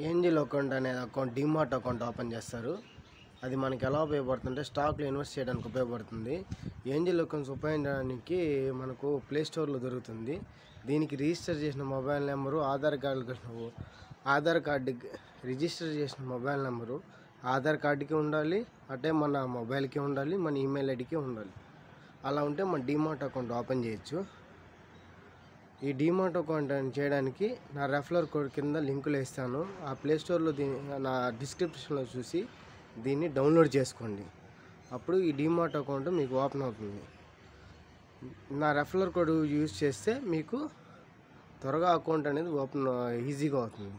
Angel account అనేది DMart account open చేస్తారు. అది మనకి ఎలా ఉపయోగపడుతుందంటే స్టాక్లో ఇన్వెస్ట్ చేయడానికి ఉపయోగపడుతుంది. ఏంజిల్ అకౌంట్స్ ఉపయోగించడానికి మనకు ప్లే స్టోర్లో దొరుకుతుంది. దీనికి రిజిస్టర్ చేసిన మొబైల్ నెంబరు, ఆధార్ కార్డుకి రిజిస్టర్ చేసిన మొబైల్ నెంబరు ఆధార్ కార్డుకి ఉండాలి, అంటే మన మొబైల్కి ఉండాలి, మన ఈమెయిల్ ఐడికి ఉండాలి. అలా ఉంటే మన డీమార్ట్ అకౌంట్ ఓపెన్ చేయొచ్చు. ఈ డీమార్ట్ అకౌంట్ చేయడానికి నా రెఫరల్ కోడ్ కింద లింకులు ఇస్తాను. ఆ ప్లేస్టోర్లో నా డిస్క్రిప్షన్లో చూసి దీన్ని డౌన్లోడ్ చేసుకోండి. అప్పుడు ఈ డీమార్ట్ అకౌంట్ మీకు ఓపెన్ అవుతుంది. నా రెఫరల్ కోడ్ యూజ్ చేస్తే మీకు త్వరగా అకౌంట్ అనేది ఓపెన్ ఈజీగా అవుతుంది.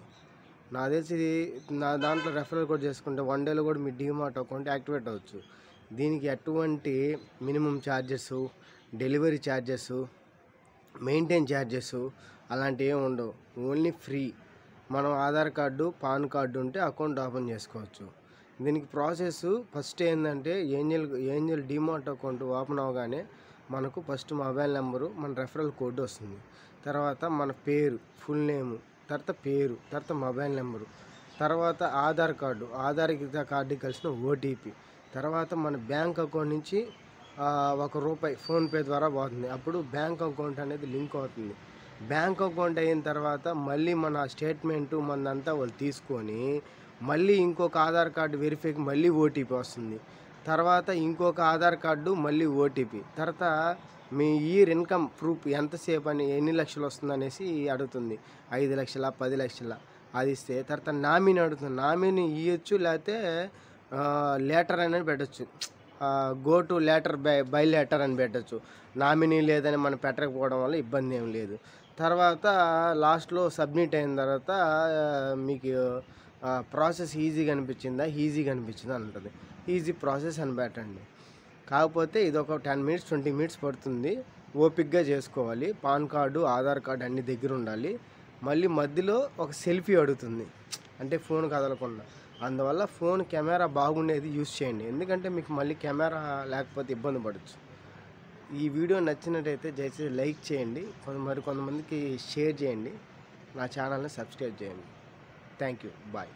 నా తెలిసి నా దాంట్లో రెఫరల్ కోడ్ చేసుకుంటే 1 డేలో కూడా మీ డీమార్ట్ అకౌంట్ యాక్టివేట్ అవ్వచ్చు. దీనికి ఎటువంటి minimum charges, delivery charges, maintain charges అలాంటివి ఏమి ఉండవు. Only free. మనం ఆధార్ కార్డు, పాన్ కార్డు ఉంటే అకౌంట్ ఓపెన్ చేసుకోవచ్చు. దీనికి ప్రాసెస్ ఫస్ట్ ఏంటంటే ఏంజల్ డీమార్ట్ అకౌంట్ ఓపెన్ అవగానే మనకు ఫస్ట్ మొబైల్ నెంబరు, మన రెఫరల్ కోడ్ వస్తుంది. తర్వాత మన పేరు, ఫుల్ నేము, తర్వాత మొబైల్ నెంబరు, తర్వాత ఆధార్ కార్డుకి కలిసిన ఓటీపీ, తర్వాత మన బ్యాంక్ అకౌంట్ నుంచి ₹1 ఫోన్పే ద్వారా పోతుంది. అప్పుడు బ్యాంక్ అకౌంట్ అనేది లింక్ అవుతుంది. బ్యాంక్ అకౌంట్ అయిన తర్వాత మళ్ళీ మన స్టేట్మెంటు మనదంతా వాళ్ళు తీసుకొని మళ్ళీ ఇంకొక ఆధార్ కార్డు వెరిఫైకి మళ్ళీ ఓటీపీ వస్తుంది. తర్వాత ఇంకొక ఆధార్ కార్డు, మళ్ళీ ఓటీపీ. తర్వాత మీ ఇయర్ ఇన్కమ్ ప్రూఫ్ ఎంతసేపు అని, ఎన్ని లక్షలు వస్తుంది అనేసి అడుగుతుంది. 5 లక్షల, 10 లక్షల అది ఇస్తే తర్వాత నామినీ అడుగుతుంది. నామినీ ఇవ్వచ్చు, లేకపోతే లెటర్ అనేది పెట్టచ్చు. Go to letter by letter అని పెట్టచ్చు. నామినీ లేదని మనం పెట్టకపోవడం వల్ల ఇబ్బంది ఏం లేదు. తర్వాత లాస్ట్లో సబ్మిట్ అయిన తర్వాత మీకు ప్రాసెస్ ఈజీగా అనిపించిందా అని ఉంటుంది. ఈజీ ప్రాసెస్ అని పెట్టండి. కాకపోతే ఇది ఒక 10 మినిట్స్ 20 మినిట్స్ పడుతుంది. ఓపిక్గా చేసుకోవాలి. పాన్ కార్డు, ఆధార్ కార్డు అన్ని దగ్గర ఉండాలి. మళ్ళీ మధ్యలో ఒక సెల్ఫీ అడుగుతుంది, అంటే ఫోన్ కదలకుండా. అందువల్ల ఫోన్ కెమెరా బాగుండేది యూజ్ చేయండి. ఎందుకంటే మీకు మళ్ళీ కెమెరా లేకపోతే ఇబ్బంది పడవచ్చు. ఈ వీడియో నచ్చినట్టయితే దయచేసి లైక్ చేయండి, కొంతమందికి షేర్ చేయండి, నా ఛానల్ని సబ్స్క్రైబ్ చేయండి. Thank you. బాయ్.